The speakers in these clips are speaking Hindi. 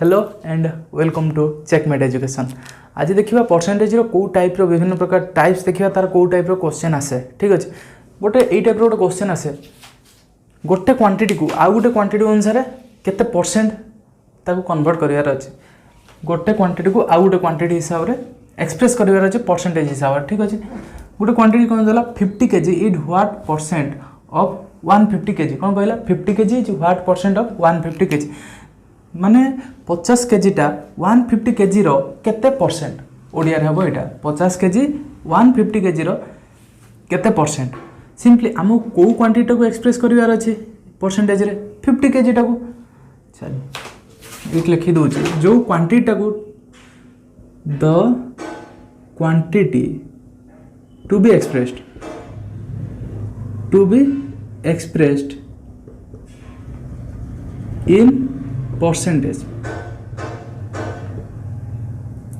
Hello and welcome to Checkmate Education. आज देखा परसेंटेज रो टाइप रो विभिन्न प्रकार टाइप्स देखा तार कौ टाइप रो क्वेश्चन आसे। ठीक अच्छे गोटे यही टाइप गोटे क्वेश्चन आसे गोटे क्वांटिटी को आउ गोटे क्वांटिटी अनुसार केते परसेंट ताको कन्वर्ट करार अच्छे। गोटे क्वांटिटी को आउ गोटे क्वांटिटी हिसाब से एक्सप्रेस करार अच्छे परसेंटेज हिसाब से। ठीक अच्छे गोटे क्वांटिटी कौन देला 50 kg is what percent of 150 kg। कौन कहला 50 kg is what percent of 150 kg माने 50 kg 150 kg रो केते परसेंट ओडिया रे हबो। एटा 50 kg 150 kg रो केते परसेंट सिंपली आम को क्वांटिटी को एक्सप्रेस करिवार अछि परसेंटेज रे 50 kg टाको चल एक लिखि दउछि जो क्वांटिटी टाको the quantity to be expressed in percentage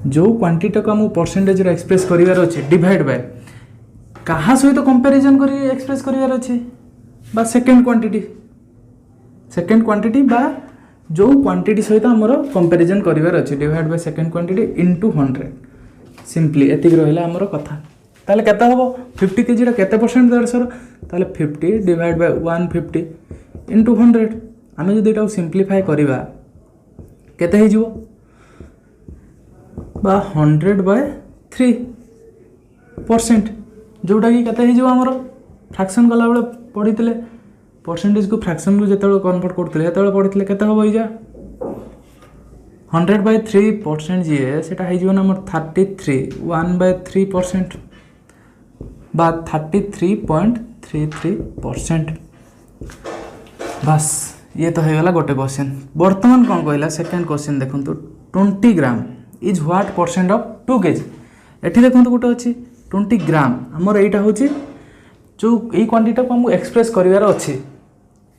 जो क्वांटिटी को हम परसेंटेज रे एक्सप्रेस करिवार अछि डिवाइड बाय कहा सहित कंपैरिजन करी एक्सप्रेस करिवार अछि बा सेकंड क्वांटिटी बा जो क्वांटिटी सहित हमरो कंपैरिजन करिवार अछि divide by second quantity into 100 simply एतिक रहिला हमरो कथा। ताले केता हबो 50 kg रा केते परसेंट दरसर ताले 50 डिवाइड बाय 150 इनटू 100 आमे जदि एटा सिंपलीफाई करिवा केते हे जिवो बा 100 बाय 3% जोटा कि केते हे जिवो हमरो फ्रैक्शन कला बेले पढितले परसेंटेज को फ्रैक्शन को जेतेबेले कन्वर्ट करतले हेतेबेले पढितले केते हबो इजा 100 बाय 3% जे सेटा हे जिवो हमर 33 1 बाय 3% बा 33.33%। बस ये तो होगा गोटे क्वेश्चन। बर्तमान कौन कहला सेकंड क्वेश्चन देखो 20 gram is what percent of 2 kg। एठी देखो गोटे अच्छी 20 ग्राम आमर एटा होची जो यही क्वांटिटी को हमको एक्सप्रेस करिवार अच्छी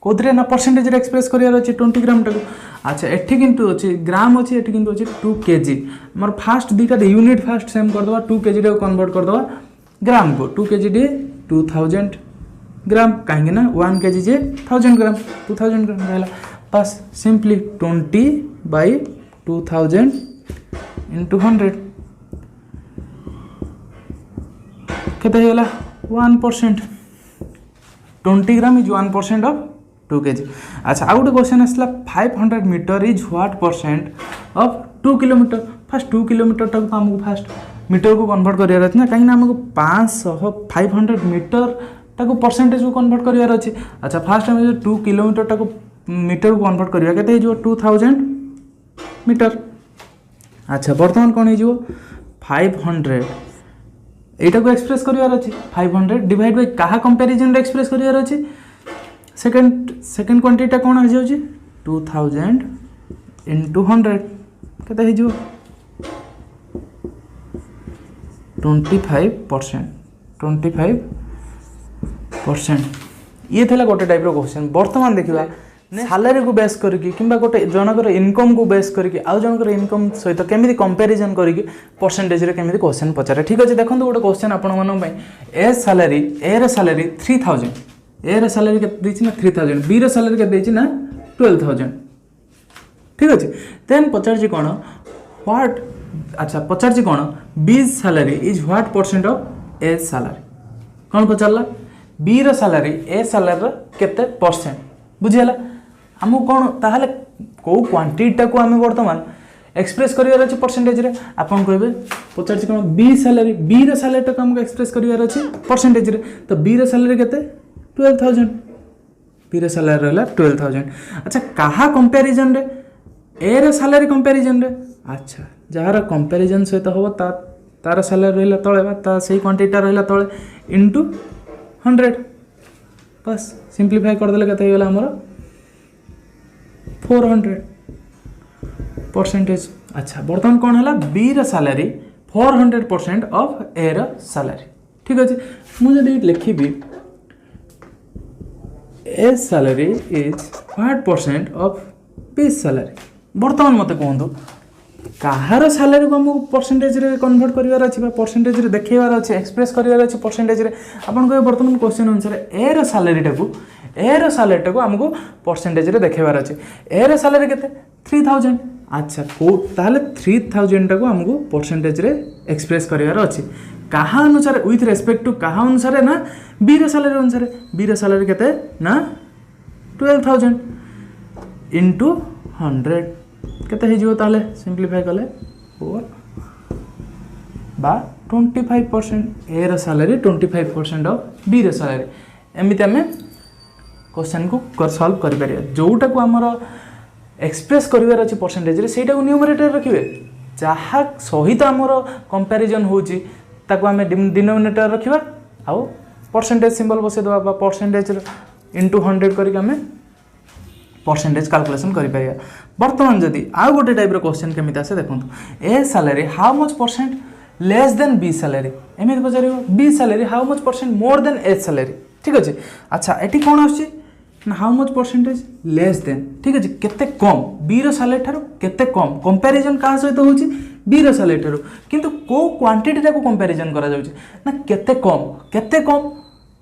कोदरे ना परसेंटेज रे एक्सप्रेस करिवार अच्छी 20 ग्राम टाको। अच्छा एठी किंतु अच्छी ग्राम अच्छी एठी किंतु अच्छी 2 kg हमर फास्ट दीटा यूनिट फास्ट सेम कर दवा 2 kg रे कन्वर्ट कर दवा ग्राम को 2 kg डे 2000 ग्राम कहीं ना 1 kg जे 1000 ग्राम 2000 ग्राम रहला। बस सिंपली 20 बाय 2000 इनटू 100 केते होला 1%। 20 ग्राम इज 1% ऑफ 2 kg। अच्छा आउट क्वेश्चन आसला 500 metre is what percent of 2 kilometre. First 2 kilometre तक हमको फास्ट मीटर को कन्वर्ट करियार अछि ना कहीं ना हमको 500 मीटर ताको परसेंटेज को कन्वर्ट करियार अछि। अच्छा फास्ट हम 2 किलोमीटर ताको मीटर को कन्वर्ट करिया केते हे जो 2000 मीटर। अच्छा वर्तमान कोन हे जो 500 एटा को एक्सप्रेस करियार अछि 500 डिवाइड बाय कहा कंपैरिजन रे एक्सप्रेस करियार अछि सेकंड क्वांटिटी कोन हे जाउछि 2000 इनटू 100 केते हे जो 25% ये थिला गोटे टाइप रो क्वेश्चन। वर्तमान देखिबा सैलरी को बेस करके किंबा गोटे जनकर इनकम को बेस करके आउ जनकर इनकम सहित केमिति कंपैरिजन करके परसेंटेज रे केमिति क्वेश्चन पचारे। ठीक अछि देखंतु गोटे क्वेश्चन आपण मानन पय ए रे सैलरी 3000 ए रे सैलरी के दैछि ना 3000 बी रे सैलरी के दैछि ना 12000। ठीक अछि देन पचार जी कोन व्हाट अच्छा पचार जी कोन B salary is what percent of A salary. कोन पचारला बी रो सैलरी ए सैलरी केते परसेंट बुझियला हमु कोन ताहाले को क्वांटिटी को हम वर्तमान एक्सप्रेस करिवार अछि परसेंटेज रे आपन कहबे पचार छी कोन बी रो सैलरी को हमको एक्सप्रेस करिवार अछि परसेंटेज रे तो बी रो सैलरी केते 12000 बी रो सैलरी रहला 12000। अच्छा कहा कंपैरिजन रे ए रो सैलरी कंपैरिजन रे अच्छा जहार कंपैरिजन सहित हो तार सैलरी रहला तळे बा ता सही क्वांटिटी रहला तळे इनटू 100 बस सिंपलीफाई कर देले केते होला हमर 400 परसेंटेज। अच्छा वर्तमान कोन हला बी रो सैलरी 400% ऑफ ए रो सैलरी। ठीक अछि मु जदी लिखिबी A salary is what percent of B salary वर्तमान मते कोहंदो कहार सैलरी को हमको परसेंटेज रे कन्वर्ट करिवार अछि बा परसेंटेज रे देखैवार अछि एक्सप्रेस करिवार अछि परसेंटेज रे आपन को वर्तमान क्वेश्चन अनुसार ए रो सैलरी टाको हमको परसेंटेज रे देखैवार अछि ए रो सैलरी केते 3000 अच्छा ताहले 3000 टाको हमको परसेंटेज रे एक्सप्रेस करिवार अछि कहा अनुसार विथ रेस्पेक्ट टू कहा अनुसार ना बी रो सैलरी अनुसार बी रो सैलरी केते ना 12000 इंटू 100 केते हे जिवो ताहले सिंपलीफाई कले 4 बा 25% ए रो सैलरी 25% ऑफ बी रो सैलरी एमिति हमें क्वेश्चन को सॉल्व करि परिया जोटा को हमर एक्सप्रेस करिवार अछि परसेंटेज रे सेटा को न्यूमरेटर रखिबे जहा सहित हमर कंपैरिजन होची ताको हमें डिनोमिनेटर रखिबा आउ परसेंटेज सिंबल बसे दबा बा परसेंटेज इंटू 100 करके हमें परसेंटेज कैलकुलेशन करि परिया वर्तमान जदी आ गोटे टाइप रो क्वेश्चन केमिता से देखंतु A salary how much percent less than B salary एमिति पचारियो B salary how much percent more than A salary ठीक अछि अच्छा एठी कोन आछि ना how much percentage less than ठीक अछि केते कम बी रो सैलरी थारो केते कम कंपैरिजन का सहित होछि बी रो सैलरी थारो किंतु को क्वांटिटी टा को कंपैरिजन करा जाउछि ना केते कम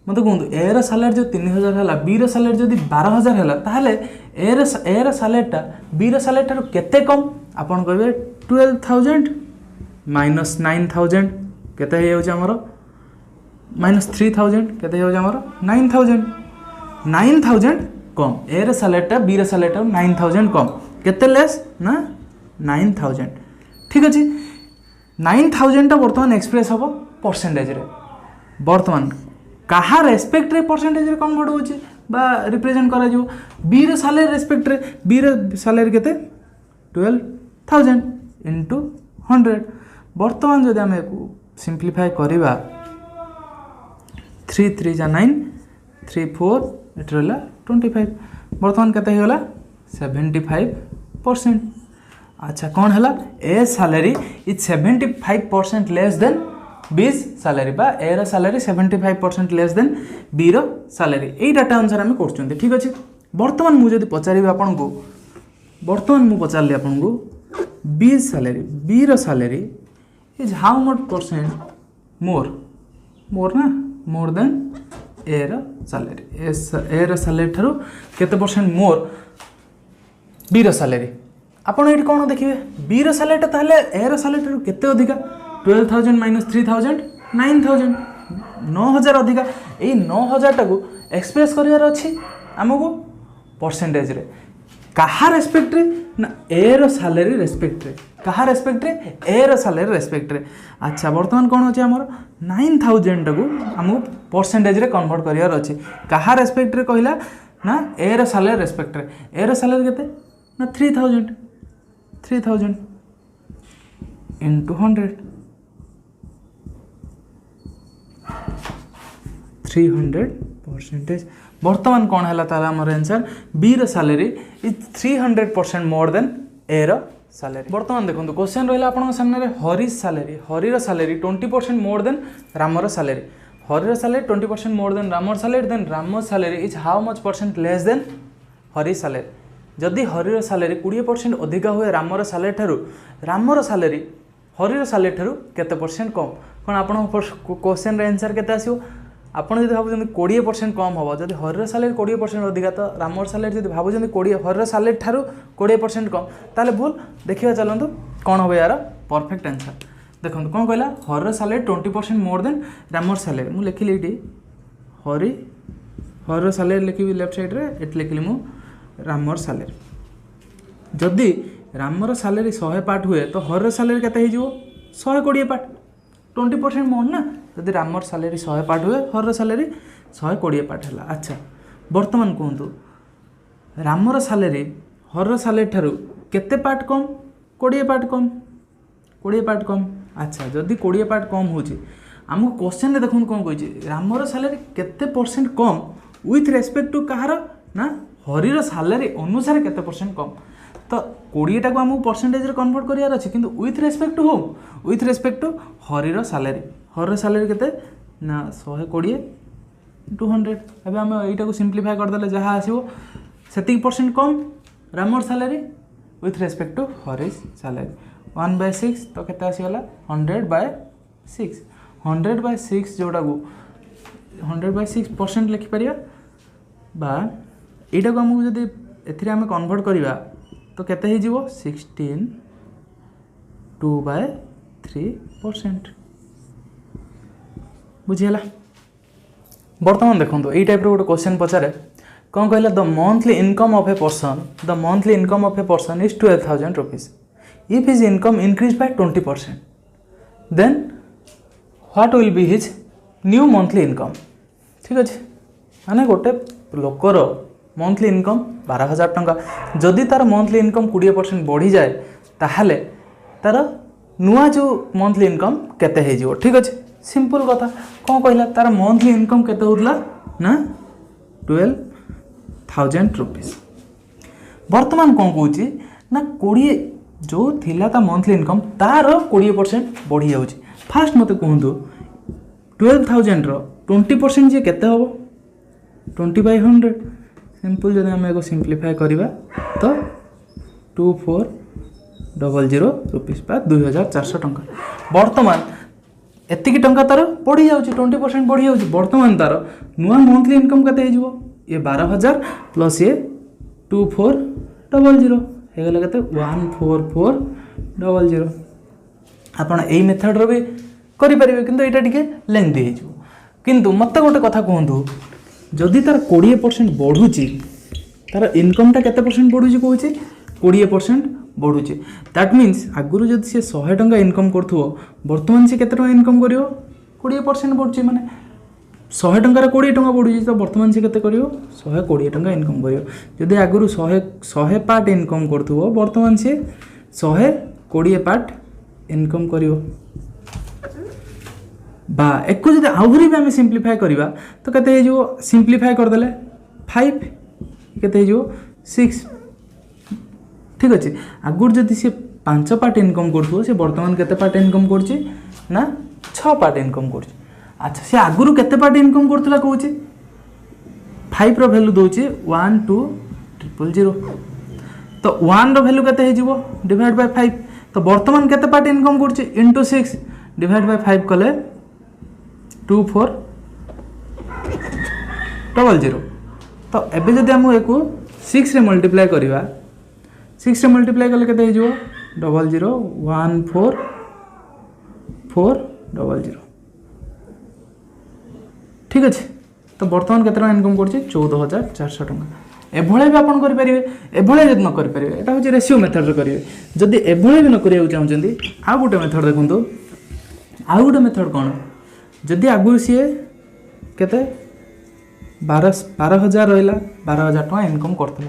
मते कहंतु ए रो सैलरी जो 3000 हला बी रो सैलरी जदी 12000 हला ताहले ए रो सैलरी टा बी रो सैलरी थारो केते कम आपण कहबे 12000 माइनस 9000 केते हे होछि हमरो माइनस 3000 केते हे होछि हमरो 9000 कम ए रो सैलरी टा बी रो सैलरी टा 9000 कम केते लेस ना 9000 ठीक अछि 9000 टा वर्तमान एक्सप्रेस हबो परसेंटेज रे वर्तमान कहा रेस्पेक्ट रे परसेंटेज रे कन्वर्ट होछि बा रिप्रेजेंट करा जो बी रो सैलरी रेस्पेक्ट रे बी रो सैलरी केते 12000 इनटू 100 वर्तमान जदि हमें सिंप्लीफाई करिबा 3 3 जा 9 3 4 एट रहला 25 वर्तमान केते हेला 75% अच्छा कौन है A salary is 75% less than B salary बा ए रो सैलरी 75% लेस देन बी रो सैलरी ए डाटा अनुसार हम करछुंते ठीक अछि वर्तमान मु जदी पचारिबा आपन को वर्तमान मु पचारली आपन को बी रो salary is how much percent more ना मोर देन ए रो सैलरी ए रो सैलरी थारो केते परसेंट मोर बी रो सैलरी आपण एठी कोन देखिबे बी रो सैलरी ताहले ए रो सैलरी थारो केते अधिका 12000 माइनस 3000 9000 9000 अधिका ए 9000 टाको एक्सप्रेस करिवार अछि हमको परसेंटेज रे कहा रेस्पेक्ट रे ना ए रो सैलरी रेस्पेक्ट रे कहा रेस्पेक्ट रे ए रो सैलरी रेस्पेक्ट रे अच्छा वर्तमान कोन अछि हमर 9000 टाको हमको परसेंटेज रे कन्वर्ट करिवार अछि कहा रेस्पेक्ट रे कहिला ना ए रो सैलरी रेस्पेक्ट रे ए रो सैलरी केते ना 3000 into 100 300% वर्तमान कौन है ताला हमर आंसर बी रो salary is 300% more than A रो सैलरी वर्तमान देखो क्वेश्चन रहा आपन सामने रे हरी रो सैलरी 20% मोर देन रामर सैलरी हरी रो सैलरी 20% मोर देन रामर सैलरी देन रामर salary is how much percent less than Hari salary जदि हरी रो सैलरी 20% अधिका हुए रामर सैलरी ठारू रामर सैलरी हरी रो सैलरी ठारू केते परसेंट कम कोन आपन क्वेश्चन रे आंसर केते आसीओ आपन जदि भाबुछन 20% कम हबो जदि हरी रो सैलरी 20% अधिका तो रामर सैलरी जदि भाबुछन 20 हरी रो सैलरी ठारू 20% कम ताले भूल देखिबा चलंतु कोन होबे यार परफेक्ट आंसर देखंतु कोन कहला हरी रो सैलरी 20% मोर देन रामर सैलरी मु लिखिली एटी हरी रो सैलरी लिखिबी लेफ्ट साइड रे एट लिखिली मु रामर सैलरी जदि रामर सैलरी 100 पार्ट हुए तो हर सैलरी केते हे जिवो 120 पार्ट 20% मोर ना जदि रामर सैलरी 100 पार्ट हुए हर सैलरी 120 पार्ट हला अच्छा वर्तमान कहंतु रामर सैलरी हर सैलरी ठारू केते पार्ट कम 20 पार्ट कम अच्छा जदि 20 पार्ट कम होची हमको क्वेश्चन रे देखन कोन कहै छी रामर सैलरी केते परसेंट कम विथ रेस्पेक्ट टू कहार ना हरीर सैलरी अनुसार केते परसेंट कम तो 20 टाको हमको परसेंटेज रे कन्वर्ट करियार अछि किंतु with respect to home with respect to हरीर सैलरी केते ना 120 टू 100 एबे हम एटा को सिंपलीफाई कर देले जहा आसीबो सेति परसेंट कम रामर सैलरी विथ रेस्पेक्ट टू हरीर सैलरी 1/6 तो केते आसीगला 100/6 जोड़ा को 100/6% लिखि परिया बा एटा को हमको जदी एथिरे हम कन्वर्ट करिवा तो केते ही जीवो 16 2/3%। बुझीगला। बर्तमान देखो यही टाइप गोटे क्वेश्चन पचारे कौन कहला the monthly income of a person is 12,000 rupees if his income increase by 20% then what will be his new monthly income. ठीक अच्छे माने गोटे लोकर मंथली इनकम 12,000 टंका जदि तार मंथली इनकम 20% बढ़ी जाए ताहले तार नुआ जो मंथली इनकम केते हे जिवो। ठीक अच्छे सिंपल कथा कौन कहला तार मंथली इनकम केते होतला ना 12,000 रुपीज। वर्तमान कौन कहूँ ना 20 जो थिला ता मंथली इनकम तार 20% बढ़ी जाउची। फास्ट मते कहूँ 12,000 रो 20% जे केते होबो 20/100 सिंपल जदि आम सिंप्लीफाई करवा तो 2400 रुपीज बा 2,400 टंका। वर्तमान एतिकी टंका तार बढ़ी जाउची 20% बढ़ी जाउची। वर्तमान तार नुआ मंथली इनकम केते हो ये 12,000 प्लस ये 2400 हेगला केते 14400। आपण एई मेथड रो भी करि परिबे किंतु एटा टिके लेंथी हे जो। किंतु मत गोटे कथा कहतु जदि तार 20% बढ़ुची तार इनकमटा केते परसेंट बढ़ुची कहूँ 20% बढ़ुची दैट मीन्स आगुरी जब सी 100 टंका इनकम करुव बर्तमान से केते टंका इनकम करियो 20% बढ़ुची माने 100 टंकार 20 टंका बढ़ुची तो बर्तमान से केते करियो 120 टंका इनकम करियो। जदि आगुरी 100 पार्ट इनकम करुव बर्तमान से 120 पार्ट इनकम करियो बा एक जब आहरी भी आम सिंप्लीफाई करवा तो केते हो सिंप्लीफाई करदे 5 केते हो 6। ठीक अच्छे आगुर जदि सी 5 पार्ट इनकम करुव से बर्तमान केते पार्ट इनकम करछि ना 6 पार्ट इनकम करछि। अच्छा से आगुर केते पार्ट इनकम करथला कहूँ 5 रो वैल्यू दउछि 12000 तो 1 रो वैल्यू केते हो डिवाइड बाय 5 तो बर्तमान केते पार्ट इनकम करछि इंटू 6 डिवाइड बाय 5 कले 2400 तो एबे जदि हम एको 6 रे मल्टीप्लाई करवा 6 रे मल्टीप्लाई कले केते हो 14400। ठीक अच्छे तो बर्तमान केते टका इनकम करछि 14,400 टका। एभळे भी आपन करि परिबे एभळे जदि न करि परिबे एटा होछि रेशियो मेथड रे करिवे। जदि एभळे भी न करिया चाहउछन्ती आ गोटे मेथड देखंतु आ गोटे मेथड कोन जदि आगुरी सी केते 12,000 रहा 12,000 टका इनकम करता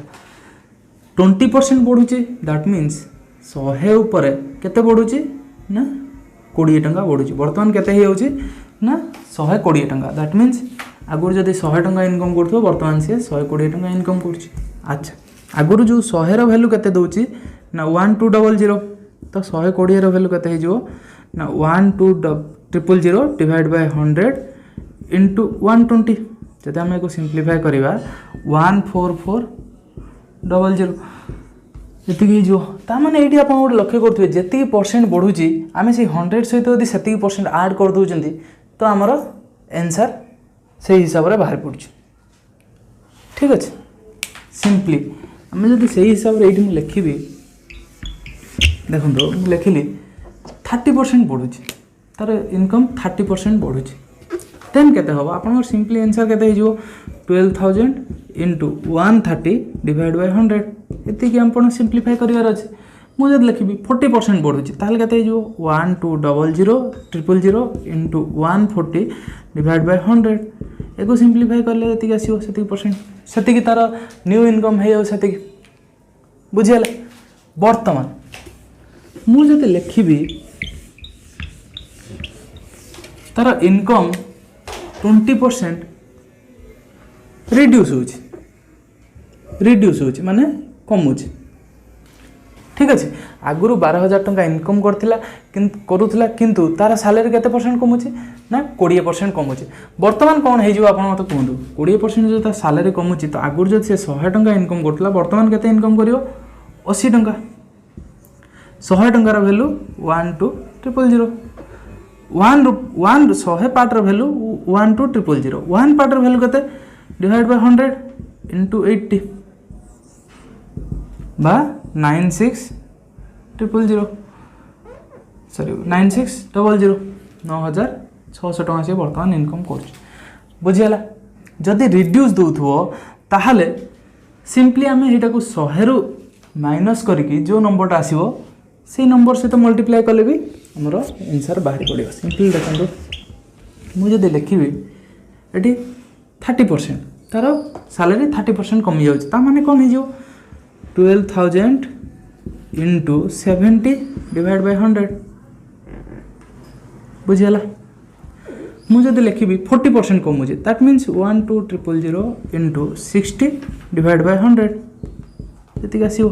20% बढ़ुची दैट मीन्स 100 उपर केते बढ़ुची ना 20 टंका बढ़ुची। बर्तमान केते हे होची ना 120 टंका दैट मीन्स आगुरी जदि 100 टंका इनकम करथो बर्तमान से 120 टंका इनकम करची। अच्छा आगुरी जो 100 रो वैल्यू केते दउची ना 1200 तो 120 रो वैल्यू केते हे जो ना 12000 डिवाइड बाय 100 इंटू 120 जब आम को सिंप्लीफाई करवा 14400 ये जो ताने ये आप गोटे लक्ष्य करेंगे जी परसेंट बढ़ुची आम से 100 सहित यदि से परसेंट आड कर दौरान तो आमर एनसर से हिसाब से बाहर पड़े। ठीक अच्छे सिंपली आम जब से हिसाब से ये लिखी देखो लिखिली 30% बढ़ुची तार इनकम 30% बढ़ुची देन केते होबो आपन सिंपली आंसर केते हिजो 12,000 इंटू 130 डिवाइड बाय 100 एति कि आपन सिंप्लीफाई करिवार अछि मु जद लिखिबी 40% बढ़ुची ताल केते हिजो 12000 into 140 divide by 100 echo simplify करले एति आसीओ सेति परसेंट सेति कि तार न्यू इनकम हे सेति बुझियले। वर्तमान मु जद लिखिबी तार इनकम 20% रिड्यूस होची माने कमुची। ठीक अच्छे आगुरी 12,000 टंका इनकम करुला किंतु तार सैलरी केते परसेंट कमुची ना 20% कमुची। वर्तमान कौन हो आप मत कहतु 20% जो सैलरी कमुची तो आगुरी जो से 100 टंका इनकम करुला बर्तमान केते इनकम करियो 80 टंका 100 टंकार वैल्यू 12000 100 पार्टर वैल्यू 12000 1 पार्टर वैल्यू केते डिवाइड बाय 100 इंटू 80 बा 96,000 सॉरी 96,000 9,600 टଙ୍କା से बर्तमान इनकम कर बुझीगला। जदि रिड्यूस दौथो ताहले सिंपली आम यहाँ को 100 रु माइनस करके जो नंबरटा आसो से नंबर सहित मल्टीप्लाई कले भी आमर आंसर बाहर पड़ो। सिंपली देखो मुझे लिखी ये 30% तार सैलरी 30% कमी जाऊँ माने कौन हो 12,000 इंटू 70 डिवाइड बाय 100 बुझीगला। मुझे लिखी 40% कमुचे that means 12,000 into 60 divide by 100 जी आसो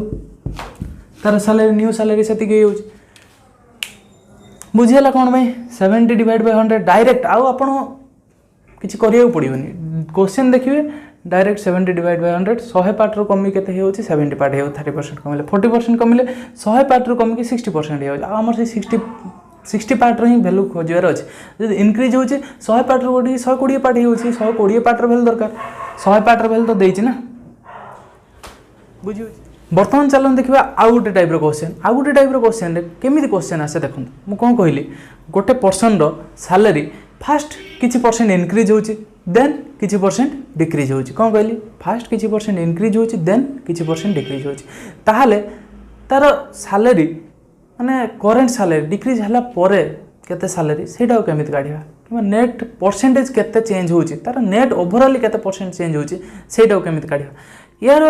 तार सैलरी न्यू सैलरी से बुझीगला। कौन भाई 70 डिवाइड बाय 100 डायरेक्ट आउ आपण किसी करिया पड़ोनी क्वेश्चन देखिए डायरेक्ट 70 डिवाइड बाय 100 100 पार्ट रू कमी केते हो 70 पार्ट हो 30% कमिले 40% कमिले 100 पार्ट रू कमी 60% हो आमर से 60 पार्ट रो ही वैल्यू खोजार अच्छे जब इनक्रीज होचे 100 पार्ट रू 120 पार्ट हो 120 पार्ट रो वैल्यू दरकार 100 पार्ट रो वैल्यू तो देछि ना बुझी। बर्तमान चलन देखा आउ गोटे टाइप क्वेश्चन केमी क्वेश्चन आसे देखो मुझे कौन कहली गोटे पर्सन सैलरी फास्ट किसी परसेंट इनक्रीज होची देन किसी परसेंट डिक्रीज होची कौन कहली फास्ट किसी परसेंट इनक्रीज होची देन किसी परसेंट डिक्रीज होची ताहले तार सैलरी माने करेंट सैलरी डिक्रीज हला परे केते सैलरी सेटा केमिति काढिबा कि नेट परसेंटेज केते चेंज होची तार नेट ओवरऑल केते परसेंट चेंज होची सेटा केमिति काढिबा यार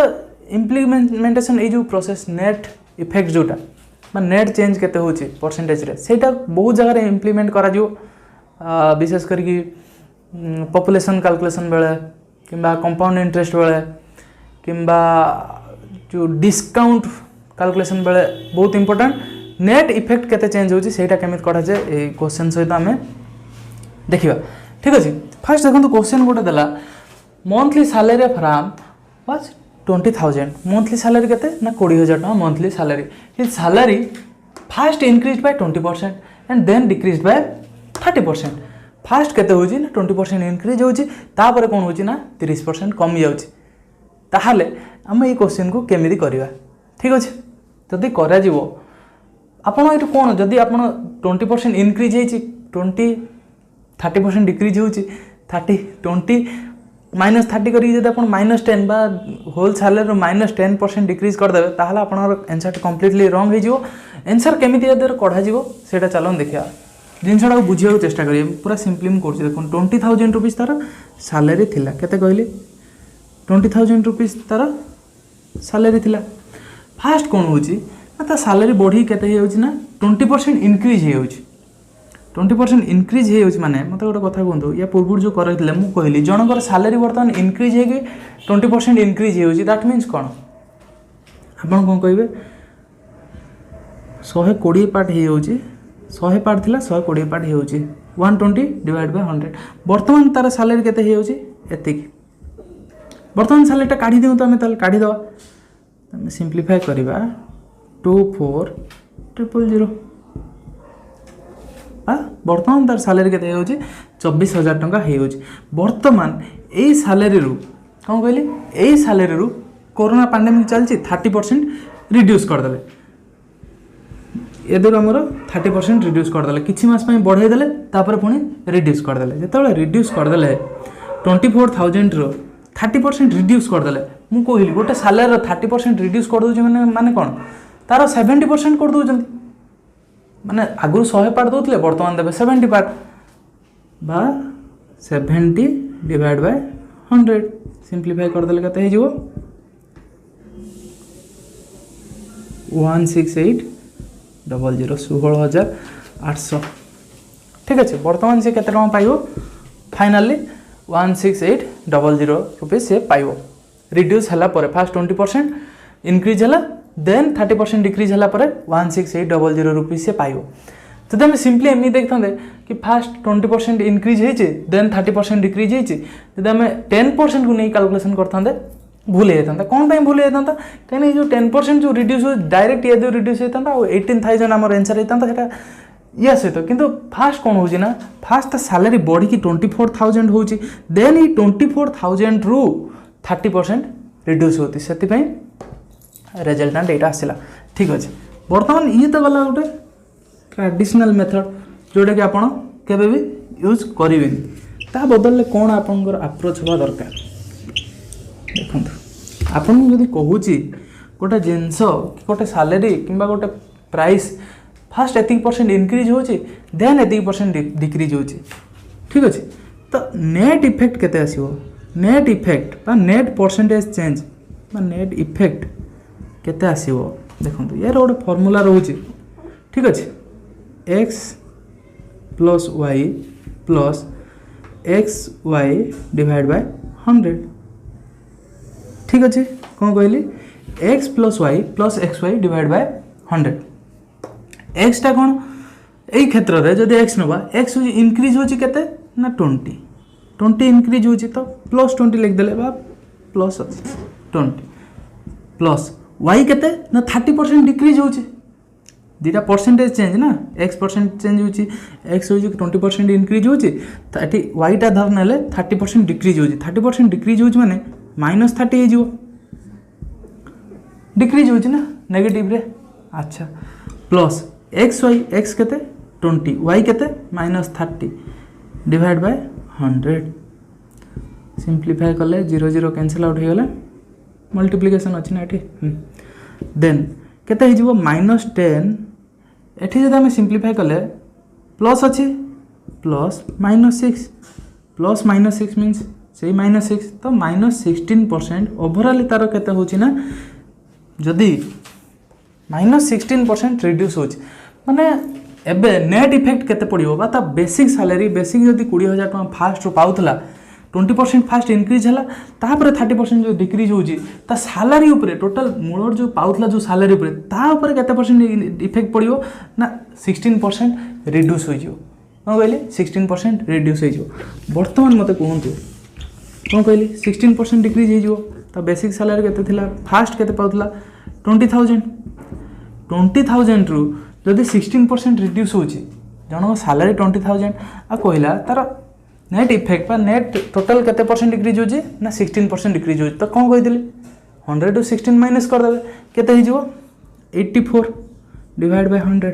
इम्प्लीमेंटेशन ये जो प्रोसेस नेट इफेक्ट जोटा नेट चेंज केते होची परसेंटेज रे सेटा बहुत जगह इम्प्लीमेंट करा जो विशेष करके पॉपुलेशन कैलकुलेशन बेले किंबा कंपाउंड इंटरेस्ट बेले किंबा जो डिस्काउंट कैलकुलेशन बेले बहुत इंपोर्टेंट नेट इफेक्ट केते चेंज होची सेटा केमित करा जे ए क्वेश्चन सहित आमे देखिबा ठीक अछि। फर्स्ट देखो क्वेश्चन गोटे देला monthly salary from was 20,000 monthly salary केते ना 20,000 टका monthly salary his salary first increase by 20% and then decrease by 30% first केते होची ना 20% इंक्रीज होची तापर कोन होची ना 30% कमी जाउची ताहाले हम ये क्वेश्चन को केमिति करिवा ठीक अछि। जदि करा जीवो आपण एटु कोन जदि आपण 20% इंक्रीज हेची 30% डिक्रीज होची 20 माइनस 30 करी जदि आपण -10 बा होल सैलरी रो -10% डिक्रीज कर देबे ताहाले आपण आंसर कंप्लीटली रॉन्ग हे जीवो। आंसर केमिति यादर कढा जीवो सेटा चलन देखिया जिनसा बुझे चेष्टा करिए पूरा सिंपली मुझे कर देखो 20,000 रुपीज तार सैलरी थिला केते कहली 20,000 रुपीज तार सैलरी थिला फास्ट कौन होची ना ता सैलरी बढ़ी केते हे होची ना 20% इंक्रीज हे होची 20% इंक्रीज हे होची माने मते गोटे कथा कहंतु या पूर्व जो करैथिले मु कहली जनकर सैलरी वर्तमान इंक्रीज हे कि 20% इंक्रीज हे होची दैट मींस कोन आपण कोन कहबे 120 पार्ट हे होची 100 पार्ट थिला 120 पार्ट हो 120 डिवाइड बाय 100 बर्तमान तार सैलरी केते हो एतिक बर्तमान सैलरीटा काढ़ी दिउ तो आम ताल काढ़ी दवा आम सिंप्लीफाई करवा 24,000 बर्तमान तार सैलरी केते हो 24,000 टंका हो बर्तमान यही सैलरी रु कौन कहली यही सैलरी रु कोरोना पैंडेमिक चलती 30% रिड्यूस करदे एदर आमर 30% रिड्यूस करदे किसी मास बढ़ाईदे पुणी रिड्यूस करदे जो रिड्यूस करदे 24,000 रो 30% रिड्यूस करदे मुझे कहली गोटे सैलरी 30% रिड्यूस कर दूसरी माने कौन तार 70% कर दूसरी माने आगु 100 पार्ट दौले बर्तमान देवे 70 पार्ट बा 70 डिवाइड बाय 100 सिंप्लीफाई करदे केते हो 168,000 16,800 ठीक अच्छे बर्तमान से केते टका पाइबो फाइनली 168,000 रुपीज से पाइबो रिड्यूस हला परे फास्ट 20% इंक्रीज हला देन 30% डिक्रीज हला परे 168,000 रुपीज से पाइबो। जब आम सिंपली एमनी देखते कि फास्ट 20% इंक्रीज होती देन 30% डिक्रीज होती जब आम 10% को नहीं कैलकुलेशन करते भूल होता कौन भूल होता कहीं जो 10% जो रिड्यूस हो डायरेक्ट ये रिड्यूस होता 18,000 आम आंसर होता है या सहित किंतु फास्ट कौन हो ना फास्ट सैलरी बढ़ी 24,000 हो देन ये 24,000 रु 30% रिड्यूस होती से रेजल्टांट यहाँ आसला ठीक अच्छे। बर्तमान ये तो गला गोटे ट्रेडिशनल मेथड जोटा कि आपड़ केबे भी यूज करेंगे ता बदल कौन आपंकर अप्रोच हवा दरकार देखो आपन जदि कहूँ गोटे जिनस गोटे सैलरी कि गोटे प्राइस फास्ट एति परसेंट इनक्रीज होची देन एति परसेंट डिक्रीज होची ठीक अच्छे। तो नेट इफेक्ट केते आसीबो नेट इफेक्ट बा नेट परसेंटेज चेंज बा नेट इफेक्ट केते आसीबो देखो यार गोटे फॉर्मूला रोचे ठीक अच्छे x plus y plus x y divide by 100 ठीक अच्छे। कौन कहली x plus y plus x y divide by 100 एक्सटा कौन यही क्षेत्र में जब एक्स नवा एक्स हूँ इनक्रीज होची केते ना 20 इनक्रीज होची तो प्लस 20 लिखिदेले बा प्लस 20 प्लस वाई केते ना 30% डिक्रीज होची दीटा परसेंटेज चेंज ना एक्स परसेंट चेंज होची एक्स हो 20% इनक्रीज होची तो ये वाईटा धर नेले 30% डिक्रीज होची 30% डिक्रीज होची माने -30 हो डिक्रीज होची ना नेगेटिव रे अच्छा प्लस एक्स वाई एक्स केते 20 वाई केते -30 डिवाइड बाय 100 सिंप्लीफाई कले 0 0 कैंसिल आउट हो गला मल्टीप्लिकेशन अच्छी ना ये देन केते हो -10 एठी जब आम सिंप्लीफाई कले प्लस अच्छी प्लस -6 प्लस -6 मीन्स से -6 तो -16% ओवरऑल तार केते होची ना जदि -16% रिड्यूस होची माने एबे नेट इफेक्ट केते पड़िबो बा ता बेसिक सैलरी बेसिक जदि 20,000 टका फास्ट रो पाउथला 20% फास्ट इनक्रीज है तापर 30% जो डिक्रीज होची ता सैलरी ऊपर टोटल मूलर जो पाउथला जो सैलरी ऊपर ता ऊपर केते परसेंट इफेक्ट पड़िबो ना 16% रिड्यूस हो जिवो कौन कहली 16% रिड्यूस हो जिवो। वर्तमान मते कहंतु कौन कहली 16% डिक्रीज हो जिवो ता बेसिक सैलरी केते थिला फास्ट केते पाउथला 20,000 रु जदि 16% रिड्यूस होची जणो सैलरी 20,000 आ कहला तार नेट इफेक्ट बा नेट टोटल केते परसेंट डिक्रीज होची ना 16% डिक्रीज होची तो कौन कहिदिले 100 टू 16 माइनस कर देबे केते हो जिवो 84 डिवाइड बाय 100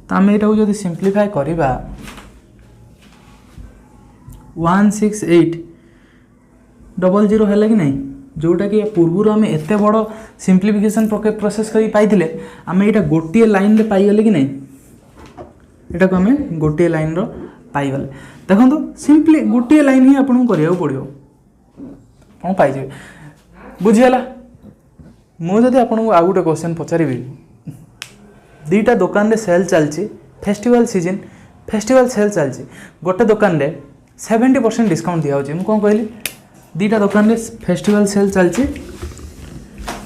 तो आम यहाँ जब सिंप्लीफाई करवा 16800 है कि नहीं जोटा कि पूर्व आम एत बड़ सिंप्लीफिकेशन प्रोसेस कर पाई आम यहाँ गोटे लाइन रे पाईगले कि नहीं यहाँ को आम गोटे लाइन पाईगले देखो सिंपली गोटे लाइन ही आपको करा पड़ो कौन पाइजे बुझीगला मुझे आपको आउ गोटे क्वेश्चन पचारि दीटा दुकान रे सेल चलची फेस्टिवल सीजन फेस्टिवल सेल चलची गोटे दुकान रे 70% डिस्काउंट दिया होची कौन कहली दीटा दुकान रे फेस्टिवल सेल चलची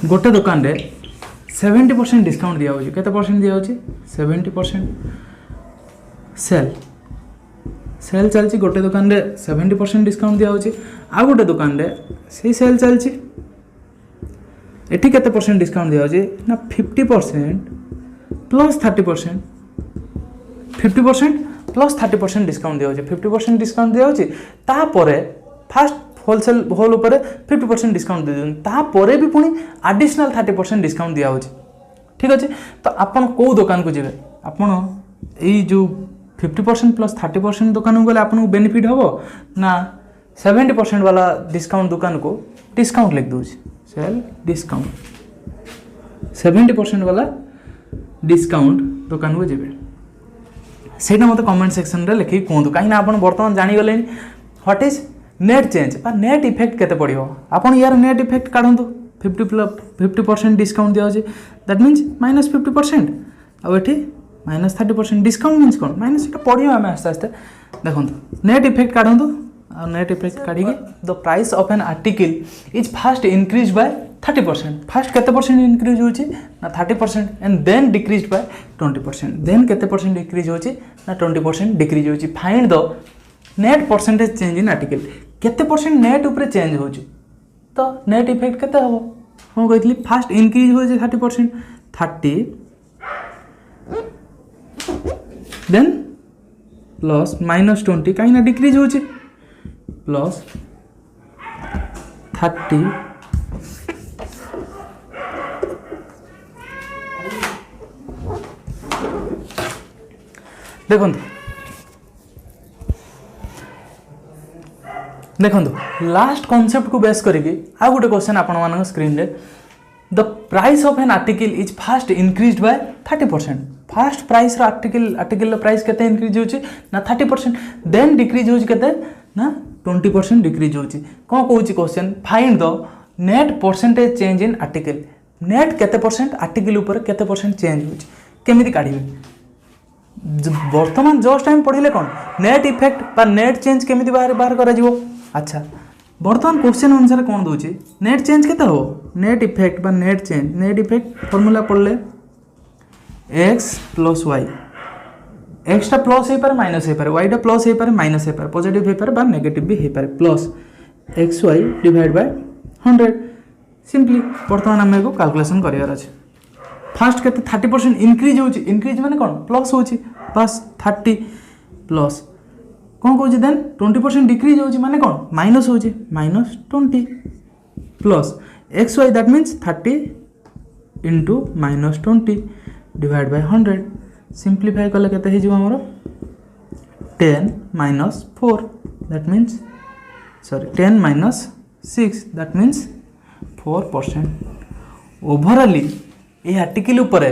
गोटे दुकान रे 70% डिस्काउंट दिया होची केते परसेंट दिया होची 70% सेल सेल चलची गोटे दुकान रे 70% डिस्काउंट दिया होची आ गोटे दुकान रे सही सेल चलची एठी केते परसेंट डिस्काउंट दिया होची ना 50% प्लस 30% 50% प्लस 30% डिस्काउंट दिया 50% डिस्काउंट दिया फास्ट होलसेल होल उपर 50% डिस्काउंट दे तापर भी पुणी एडिशनल 30% डिस्काउंट दिया ठीक अच्छे। तो आपन को दुकान को जीवे आपन यही जो 50% प्लस 30% दुकान को गले आपन बेनिफिट हम ना 70% वाला डिस्काउंट दुकान को डिस्काउंट लिख दूँ सेल डिस्काउंट 70% वाला डिस्काउंट दुकान को जीवे से मत कमेंट सेक्शन रे लिखिक कहतु कहीं आप बर्तमान जानीगले व्हाट इज नेट चेंज बा नेट इफेक्ट केते पड़ो आपन यार नेट इफेक्ट काढंतु 50% डिस्काउंट दिया दैट मीन्स -50% आ एठी -30% डिस्काउंट मीन्स कौन माइनस पढ़िया आम आस्ते आस्ते देखो नेट इफेक्ट काढंतु आ नेट इफेक्ट काढ़ी the price of an article is first increase by 30% first केते परसेंट इनक्रीज होची ना 30% and then decrease by 20% then केते परसेंट डिक्रीज होची ना 20% डिक्रीज होची find the net percentage change in article केते परसेंट नेट ऊपर चेंज होची तो नेट इफेक्ट केते हबो हम कहथली फास्ट इनक्रीज होची 30% 30 देन प्लस -20 कहीं ना डिक्रीज होची प्लस 30 देखो देखो लास्ट कॉन्सेप्ट को बेस करके आ गोटे क्वेश्चन आपण स्क्रीन रे the price of an article is fast increased by 30%। Fast price article price केते इंक्रीज होची ना 30%, देन डिक्रीज होची केते ना 20% डिक्रीज होची। कोन कहूची question find the net percentage change in article. Net केते परसेंट आर्टिकल ऊपर केते परसेंट चेंज होची केमिति काढिबे। वर्तमान जस्ट टाइम पढ़िले कौन नेट इफेक्ट बा नेट चेंज केमिति बाहर करा जिवो। अच्छा वर्तमान क्वेश्चन अनुसार कौन दूची नेट चेंज केते हो नेट इफेक्ट बा net change. Net effect formula पढ़ले x प्लस y, x टा प्लस हे पारे माइनस हे पारे, y टा प्लस हे पारे माइनस हे पारे, पॉजिटिव हे पारे बा नेगेटिव भी हे पारे, plus xy divide by 100। Simply वर्तमान आमे को कैलकुलेशन करियार अछि। फास्ट केते 30% इंक्रीज होची, इंक्रीज माने कोन प्लस होची बस 30 प्लस कौन कहूँ देन 20% डिक्रीज होची माने कौन माइनस होची minus 20 plus x y that means 30 into minus 20 divide by 100। Simplify कले केते हे जो हमरो 10 minus 4 that means sorry 10 minus 6 that means 4%। Overall ये आर्टिकल ऊपर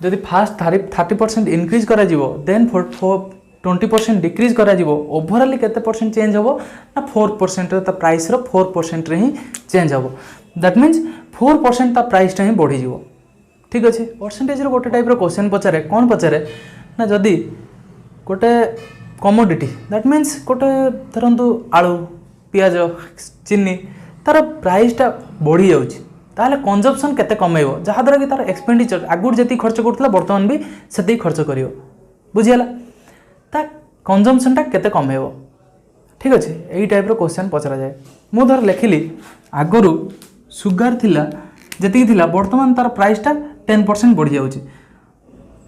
जदि फास्ट 30% इंक्रीज करा जिवो देन 20% डिक्रीज करा जिवो ओवरऑली केते परसेंट चेंज होबो ना 4% ता प्राइस रो 4% रे ही चेंज होबो। दैट मीन्स 4% ता प्राइस टा ही बढ़ी जिवो। ठीक अछि परसेंटेज रो गोटे टाइप रो क्वेश्चन पचारे कोन पचारे ना जदि गोटे कमोडिटी दैट मीन्स गोटे धरंतु आलू पियाज चीनी तार प्राइस टा बढ़ी जाउची ताहले कंजम्पशन केते कमेइबो जहा द्वारा कि तार एक्सपेंडिचर आगुर जेती खर्च करथला वर्तमान भी सेती खर्च करियो। बुझियला ता कंजम्पशन टा केते कमेइबो। ठीक अछि एई टाइप रो क्वेश्चन पचरा जाय। मु धर लेखिली आगरु सुगर थिला जेती थिला वर्तमान तार प्राइस टा 10% बढ़ी जाउची।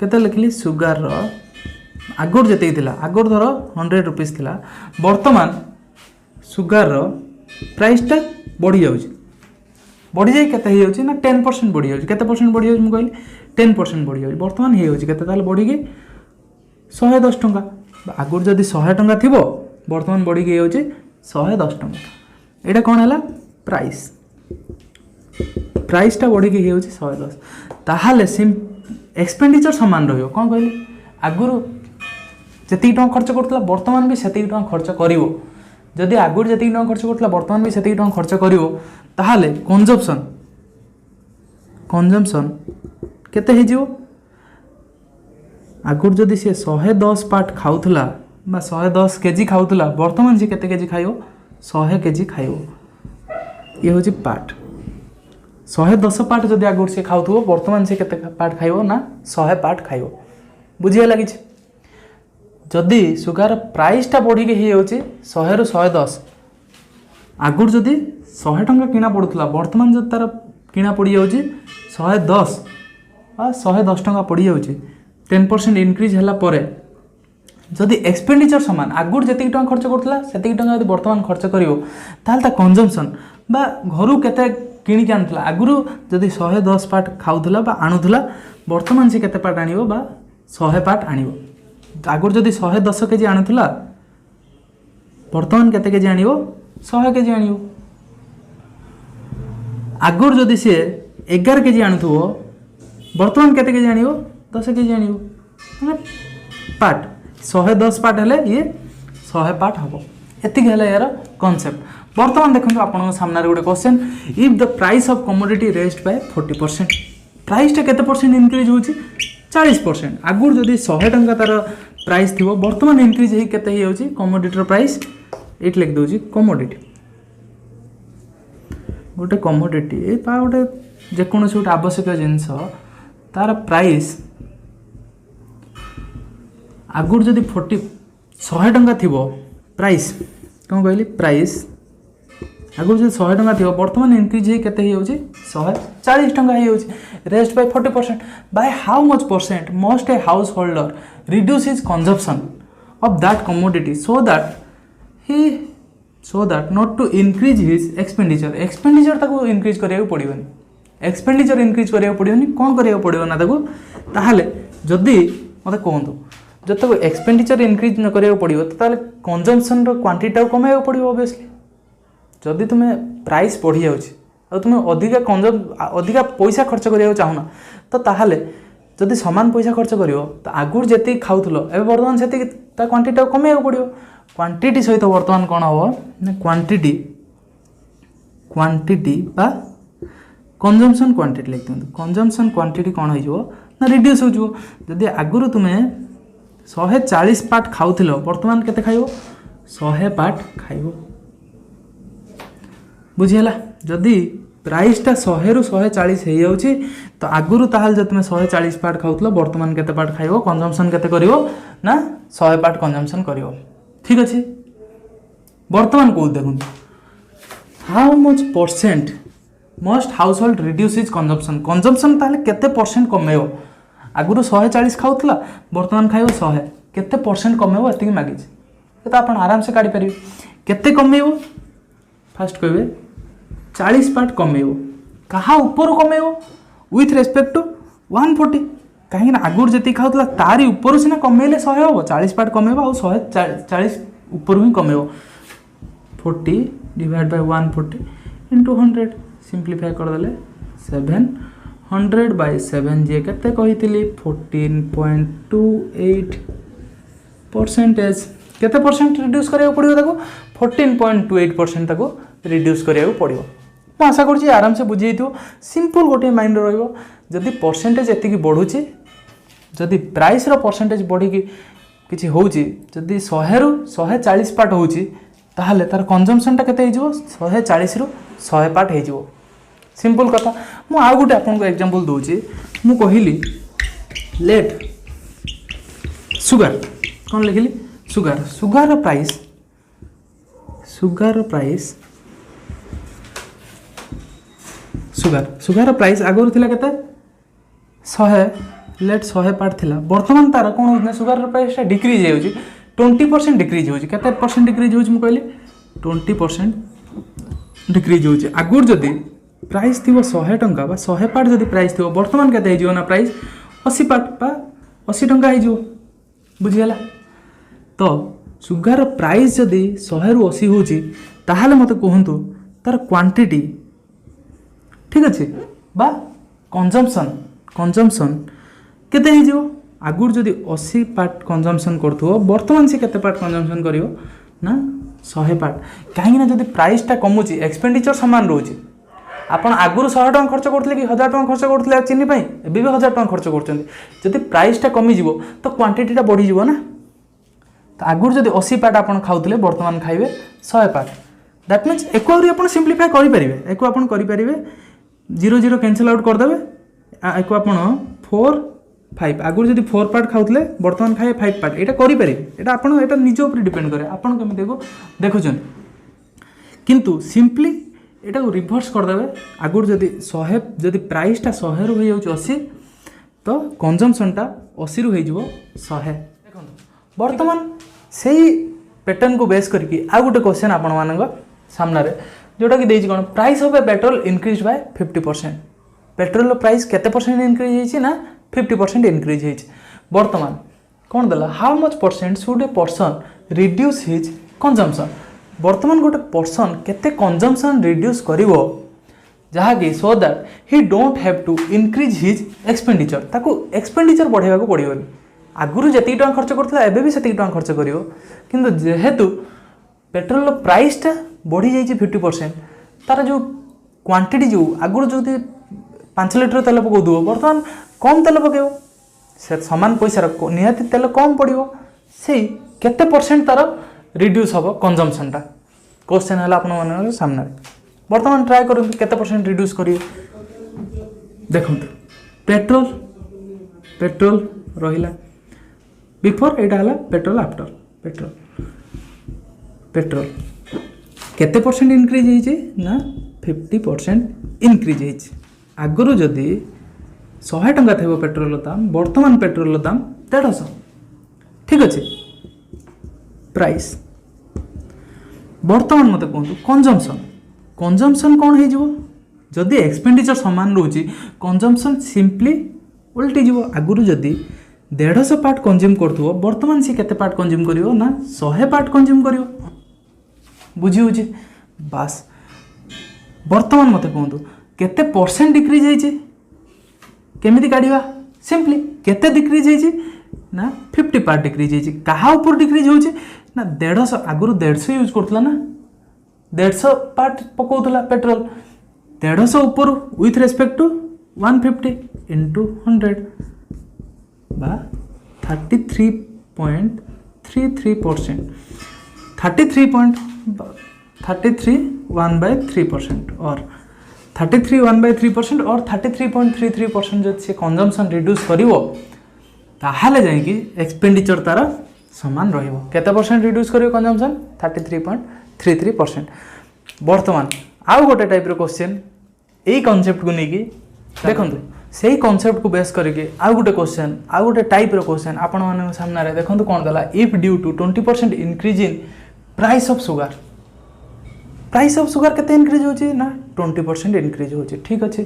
केते लेखिली सुगर रो आगुर जेती थिला आगुर धर 100 रुपीस थिला वर्तमान सुगर रो प्राइस टा बढ़ी जाउची। बढ़ी जाई केते हे जाउची ना 10% बढ़ी जाउची। केते परसेंट बढ़ी जाउची मु कहली 10% बढ़ी जाउची। वर्तमान हे जाउची केते ताले बढ़ी के 110 टंका आगुर जदि 100 टंका थिबो वर्तमान बढ़ी के जाउची 110 टंका। एटा कोन हला प्राइस प्राइस टा बढ़ी के जाउची 110 ताहाले सिम एक्सपेंडिचर समान रहियो। कोन कहली आगुर जति टंका खर्च करतला वर्तमान भी सेति टंका खर्च करिवो। जदि आगुर जति टंका खर्च करतला वर्तमान भी सेति टंका खर्च करिवो ताहाले कंजम्पशन केते हे जिवो। आगुर जदि से 110 पार्ट खाउथला बा 110 केजी खाउथला वर्तमान से केते केजी खाइयो 100 केजी खाइयो। ये होची पार्ट 110 पार्ट जदि आगुर से खाउथबो वर्तमान से केते पार्ट खाइयो ना 100 पार्ट खाइयो। बुझिया लागि छै जदि सुगर प्राइस टा बढ़ी के हे होची 100 रु 110 आगुर जदि 100 टंका किना पड़ुथला वर्तमान जदि तार किना पड़ी जाउची 110 आ 110 टंका पड़ी जाउची 10% इंक्रीज हला परे जदि एक्सपेंडिचर समान आगुर जति टंका खर्च करथला सेति टंका जदि वर्तमान खर्च करिवो ताल ता कंजम्पशन बा घरु केते किनि के आनथला आगुर जदि 110 पार्ट खाउथला बा आनुथला वर्तमान से केते पार्ट आनिवो बा 100 पार्ट आनिवो। आगुर जदि 110 केजी आनुथला वर्तमान केते केजी आनिवो 100 केजी आनिवो। आगुर जदि से 11 केजी आनुथबो वर्तमान केते केजी आनिवो 10 केजी आनिवो मतलब पार्ट 110 पार्ट हेले ये 100 पार्ट हबो। एतिक हेले यार कांसेप्ट। वर्तमान देखंतु आपन सामने गोटे question if the price of commodity raised bye 40% price टा केते परसेंट इंक्रीज होची 40%। आगुर जदि 100 टंका तार प्राइस थिबो वर्तमान इंक्रीज हे केते हे होची कमोडिटी रो प्राइस एट लिख दोची कमोडिटी गोटे कमोडिटी ए पा गोटे जे कोनोसी गोटे आवश्यक जिंस तार प्राइस आगुर जदि 100 टंका थिबो प्राइस कौन कहली प्राइस आगुर जदि 100 टंका थिबो वर्तमान इंक्रीज हे केते हे होची 140 टंका हे होची raised by 40%। By how much percent must a householder reduce his consumption of that commodity so that not to increase his expenditure ताको इंक्रीज करिया पड़िबनी। एक्सपेंडिचर इंक्रीज करिया पड़िबनी कोन करिया पड़िबो ना ताको ताहाले जदि मते कहंतु जब तक एक्सपेंडिचर इनक्रीज न करिया पड़ो तो कंजम्पशन क्वांटिटी कमाइବାକୁ पड़ो ऑब्वियसली। जदि तुम्हें प्राइस बढ़ी जाउछि और तुम्हें अधिका पैसा खर्च करिया चाहूना तो ताहले जदि समान पैसा खर्च करियो तो आगुर जेति खाउथलो एबे वर्तमान सेति ता क्वांटिटी कमाइବାକୁ पड़ो। क्वांटिटी सहित वर्तमान कौन हम ना क्वांटिटी बा कंजम्पशन क्वांटिटी लिख दिखाँ। कंजम्पशन क्वांटिटी कौन हो ना रिड्यूस हो। जदि आगुर तुम्हें 140 पार्ट खाउथिलो वर्तमान केते खाइबो 100 पार्ट खाइबो। बुझीला जदि प्राइसटा 100 रु 140 हो जाउछि तो आगुरु ताहाल जब तुम्हें 140 पार्ट खाउथलो वर्तमान केते पार्ट खाइबो कंजम्पशन केते करिवो ना 100 पार्ट कंजम्पशन करिवो। ठीक अछि वर्तमान को देखुन how much percent must house hold reduce is consumption. Consumption ताहले केते परसेंट कमेयो आगुरु 140 खाउथला वर्तमान खाइबो 100 केते परसेंट कमेयो एतिकी मागिछ तो आपण आराम से काढी परिबे। केते कमेयो फास्ट कहबे 40 पार्ट कमेयो कहा ऊपर कमेयो विथ रेस्पेक्ट टू 140 कहीं आगुर जी खाऊला तारी ऊपर सीना कमेले 100 हम 40 पार्ट कमेब आ 140 ऊपर ही कमेब 40 डिवाइड बाय 140 इंटू 100 सिंप्लीफाई करदे 700 बाय 7 जी केते कही 14.28% केते परसेंट रिड्यूस करिया पड़ियो ताको 14.28% ताको रिड्यूस करिया पड़ियो। मैं आशा करुँच आराम से बुझे सिंपल गोटे माइंड रो जदि परसेंटेज एति बढ़ुची जदि प्राइस रो परसेंटेज बढ़ी किसी होउची जदि 100 रु 140 पार्ट होउची ताहले तार कंजम्पशनटा केते हो 140 रु 100 पार्ट हो। सिंपल कथा मु आ गोटे आपन को एग्जांपल दोची मु कहिली लेट सुगर कौन लिखिली sugar sugar price sugar price आगुरी थिला केते 100 लेट 100 पार्ट थिला वर्तमान तार कौन होना सुगर प्राइस डिक्रीज होउची 20% डिक्रीज होउची केते परसेंट डिक्रीज होउची मु कहली 20% डिक्रीज होउची। आगुर जदी प्राइस थिबो 100 टंका बा 100 पार्ट जदी प्राइस थिबो वर्तमान केते हिजो ना प्राइस 80 पार्ट बा 80 टंका हिजो बुझियला। तो सुगर प्राइस जदी 100 रु 80 होउची ताहाले मते कहंतु तार क्वांटिटी ठीक अच्छे बा कंजम्पशन केते ही जो आगुर जदि 80 पार्ट कंजम्पशन करथो वर्तमान से केते पार्ट कंजम्पशन करियो ना 100 पार्ट कहीं ना जदि प्राइसटा कमुची एक्सपेंडिचर समान रोची आपण आगुर 100 टका खर्च करथले कि 1000 टका खर्च करथले चीनी पई एबे भी 1000 टका खर्च करछन जदि प्राइसटा कमी जिवो तो क्वांटिटीटा बढ़ी जिवो ना। तो आगुर जदि 80 पार्ट आपण खाउथले वर्तमान खाइबे 100 पार्ट दैट मीन्स एको आउरी आपण सिंप्लीफाई करि परिबे एको आपण करि परिबे 0 0 कैंसिल आउट करदे एको आपण 4 5 आगुर जदि 4 पार्ट खाउथले वर्तमान खाए 5 पार्ट एटा करि परिबे एटा आपण एटा निज ऊपर डिपेंड करे आपण केमि देखुछन किंतु सिंपली एटा को रिवर्स करदे आगुर जदि 100 जदि प्राइसटा 100 रु हो जाउछ 80 तो कंजम्पशनटा 80 रु हो जिवो 100 देखो वर्तमान सेही पैटर्न को बेस करके आ गोटे क्वेश्चन आपण मानक सामने रे जोटा कि देछि कोन price of a petrol increase by 50% petrol price केते परसेंट इंक्रीज होइछि ना 50% इंक्रीज होइछि। वर्तमान कोन देला how much percent should a person reduce his consumption वर्तमान गोटे पर्सन केते कंजम्पशन रिड्यूस करिवो जहा कि so that he don't have to increase his expenditure ताको एक्सपेंडिचर बढ़ाइबा को पड़िबो आगुरु जति टका खर्च करथला एबे भी सेति टका खर्च करिवो किंतु जेहेतु पेट्रोल प्राइसटा बढ़ी जाइए 50% तार जो क्वांटिटी जो आगुर जो 5 लिटर तेल पकाऊ बर्तमान कम तेल पकेब से सामान पैसा निहाती तेल कम पड़ो से केते परसेंट तार रिड्यूस हम कंजम्पशनटा क्वेश्चन है आप सामने बर्तमान ट्राए करूँ केते परसेंट रिड्यूस करिए देखो पेट्रोल पेट्रोल रहिला बिफोर एटा हला पेट्रोल आफ्टर पेट्रोल पेट्रोल केते परसेंट इनक्रीज होइछि ना 50% इनक्रीज होइछि आगुरु जदि 100 टंका थेबो पेट्रोल दाम वर्तमान पेट्रोल दाम 150 ठीक अछि प्राइस वर्तमान मते कहतु कंजम्पशन कंजम्पशन कौन हो जदि एक्सपेंडिचर समान रोची कंजम्पशन सिंपली उल्टी जीव आगुरु जदि 150 पार्ट कंज्यूम करथुओ वर्तमान सी केते पार्ट कंज्यूम करिवो ना 100 पार्ट कंज्यूम करिवो बुझी होची बास वर्तमान मते कहंतु केते परसेंट डिक्रीज होईची केमिति काढिबा सिंपली केते डिक्रीज होईची ना 50 पार्ट डिक्रीज होईची कहा ऊपर डिक्रीज होची ना 150 आगुरु 150 यूज करथला ना 150 पार्ट पकोतला पेट्रोल 150 ऊपर विथ रेस्पेक्ट टू 150 into 100 बा 33.33% 33 1/3% और 33 1/3% और 33.33% जो से कंजम्पशन रिड्यूस करिवो ताहाले जाई कि एक्सपेंडिचर तार समान रहिवो केते परसेंट रिड्यूस करिवो कंजम्पशन 33.33% वर्तमान आउ गोटे टाइप रो क्वेश्चन एई कांसेप्ट को नेकी देखंतु सेही कांसेप्ट को बेस करके आउ गोटे क्वेश्चन आउ गोटे टाइप रो क्वेश्चन आपण माने सामने रे देखंतु कोन दला if due to 20% increase in price of sugar केते इंक्रीज होची ना 20% इंक्रीज होची ठीक अछि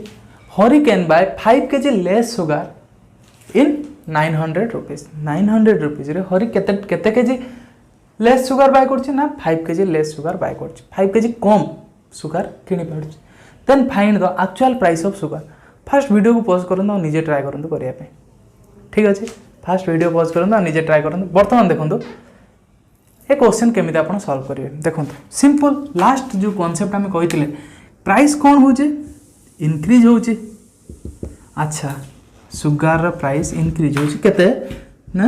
Hari can buy 5 kg less sugar in 900 rupees 900 rupees रे हरि केते केजी लेस शुगर बाय करछि ना 5 kg लेस शुगर बाय करछि 5 kg कम शुगर किनि पड़छि then find the actual price of sugar fast video को पॉज करंतु निजे ट्राई करंतु करिया पे ठीक अछि फास्ट वीडियो पॉज करंतु निजे ट्राई करंतु वर्तमान देखंतु ए क्वेश्चन केमिति आपण सॉल्व करिवे देखंतु सिंपल लास्ट जो कांसेप्ट हम कहितले प्राइस कोन होचे इंक्रीज होचे अच्छा शुगर रा प्राइस इंक्रीज होचे केते ना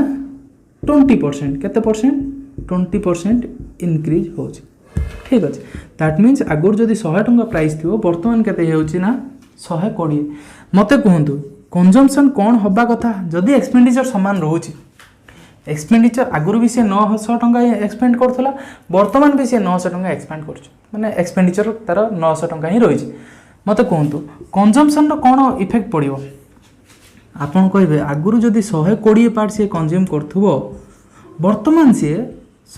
20% केते परसेंट 20% इंक्रीज होचे ठीक अछि दैट मींस अगर जदी 100 टंका प्राइस थिवो वर्तमान केते हेउची ना 120 मते कहंतु कंजम्पशन कोन होबा कथा जदी एक्सपेंडिचर समान रहउची एक्सपेंडिचर आगुरु भी से 900 टंका एक्सपेंड करथला वर्तमान भी से 900 टंका एक्सपेंड करछ माने एक्सपेंडिचर तार 900 टंका ही रहिଛି मते कहंतु कंजम्पशन रो कोन इफेक्ट पड़िबो आपण कहबे आगुरु जदी 120 पार्ट से कंज्यूम करथुबो वर्तमान से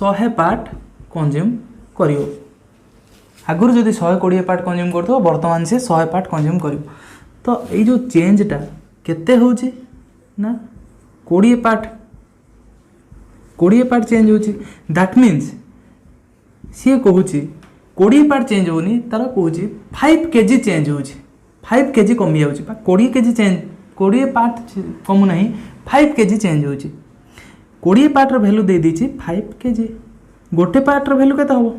100 पार्ट कंज्यूम करियो आगुरु जदी 120 पार्ट कंज्यूम करथुबो वर्तमान से 100 पार्ट कंज्यूम करियो तो ए जो चेंज टा केते होची ना 20 पार्ट चेंज होची दैट मीन्स सी कहूची 20 पार्ट चेंज होनी तार कहूची 5 kg चेंज होची 5 kg कमी जाउची 20 kg चेंज 20 पार्ट कम नहीं 5 kg चेंज होची 20 पार्ट रो वैल्यू दे दीची 5 kg गोटे पार्ट रो वैल्यू केता हो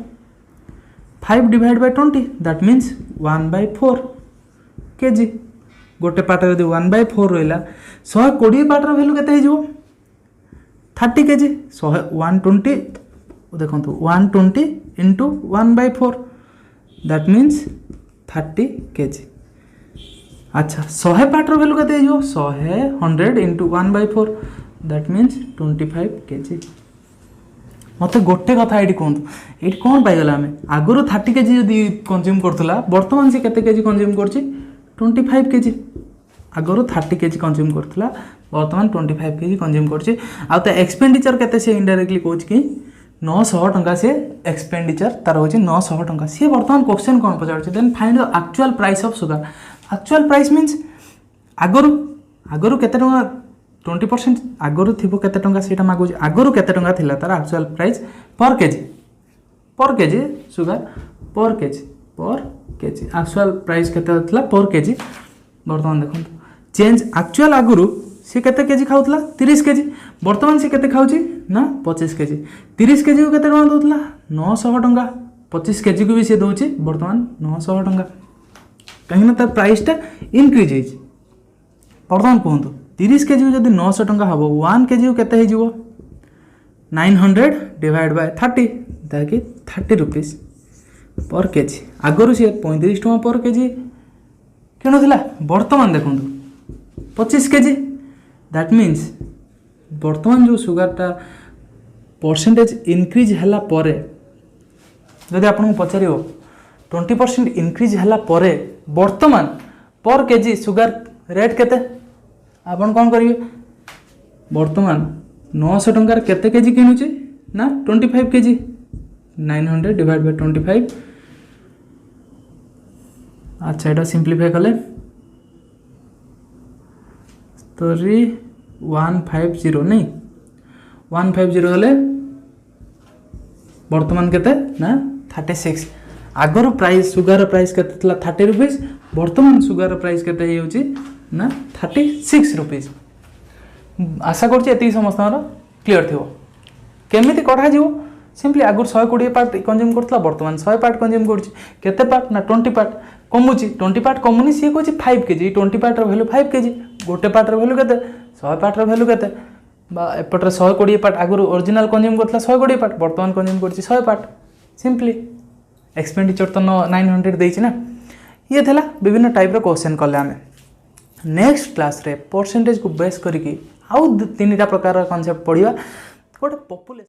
5 divide by 20 that means 1/4 kg गोटे पार्ट रे 1/4 रहिला 120 पार्ट रो वैल्यू केते हे जो 30 kg 120 देखो 120 into 1/4 दैट मीन्स 30 kg अच्छा 100 पार्ट रो वैल्यू केते जो 100 into 1/4 दैट मीन्स 25 kg मते गोटे कथा एठी कोंतु एठी कोन पाइ गला हमें आगुरु 30 kg यदि कंज्यूम करथला वर्तमान से केते kg कंज्यूम करछि 25 kg आगुरु 30 kg कंज्यूम करथला वर्तमान 25 kg कंज्यूम करछि आ त एक्सपेंडिचर केते से इनडायरेक्टली कहउछि कि 900 टंका से एक्सपेंडिचर तार होछि 900 टंका से वर्तमान क्वेश्चन कोन पचारछि then find the actual price of sugar actual price means आगुरु केते टंका 20% आगुरु थिबो केते टंका सेटा मागुछि आगुरु केते टंका थिला तार एक्चुअल प्राइस पर केजी शुगर पर केजी एक्चुअल प्राइस केते थिला पर केजी वर्तमान देखो चेंज एक्चुअल आगुरु से केते केजी खाउतला 30 केजी वर्तमान से केते खाउची ना 25 केजी 30 केजी को केते टंका दोतला 900 टंका 25 केजी को भी से दोची वर्तमान 900 टंका कहीं तार प्राइस टा इंक्रीज हेछि वर्तमान कहंतु 30 केजी जदि 900 टंका हबो 1 केजी को केते हे जिवो 900 डिवाइड बाय 30 ताकि 30 रुपीस पर केजी आगरु से 35 टंका पर केजी केनो थिला वर्तमान देखंतु 25 केजी दैट मीन्स वर्तमान जो शुगर टा परसेंटेज इंक्रीज हला परे जदि आपन पचारियो 20% इंक्रीज हला परे वर्तमान पर केजी शुगर रेट केते आपन कोन करिवे वर्तमान 900 टंकार केते केजी किनुचे ना 25 केजी 900 डिवाइड बाय 25 अच्छा एटा सिंपलीफाई कले 30 150 नहीं 150 हेले बर्तमान केते ना 36 आगर प्राइस सुगार प्राइस केते थला 30 रुपीस बर्तमान सुगार प्राइस केते हे होची ना 36 रुपीस आशा करछि एति समस्त क्लियर थिवो केमिति कढा जीवो सिंपली आगुर 120 पार्ट कंज्यूम करथला बर्तमान 100 पार्ट कंज्यूम करछि केते पार्ट ना 20 पार्ट कमुची 20 पार्ट कमुनी सी कहछि 5 केजी 20 पार्ट रो वैल्यू 5 केजी गोटे पार्ट रो वैल्यू केते 100 पार्ट रो वैल्यू केते बा एपटर 120 पार्ट आगुर ओरिजिनल कंज्यूम करथला 120 पार्ट बर्तमान कंज्यूम करछि 100 पार्ट सिंपली एक्सपेंडिचर तो 900 देछि ना ये थला विभिन्न टाइप रो क्वेश्चन कले हमें नेक्स्ट क्लास रे परसेंटेज को बेस करिकि आउ तीनटा प्रकार कॉन्सेप्ट पढिबा गोटे पॉपुलेशन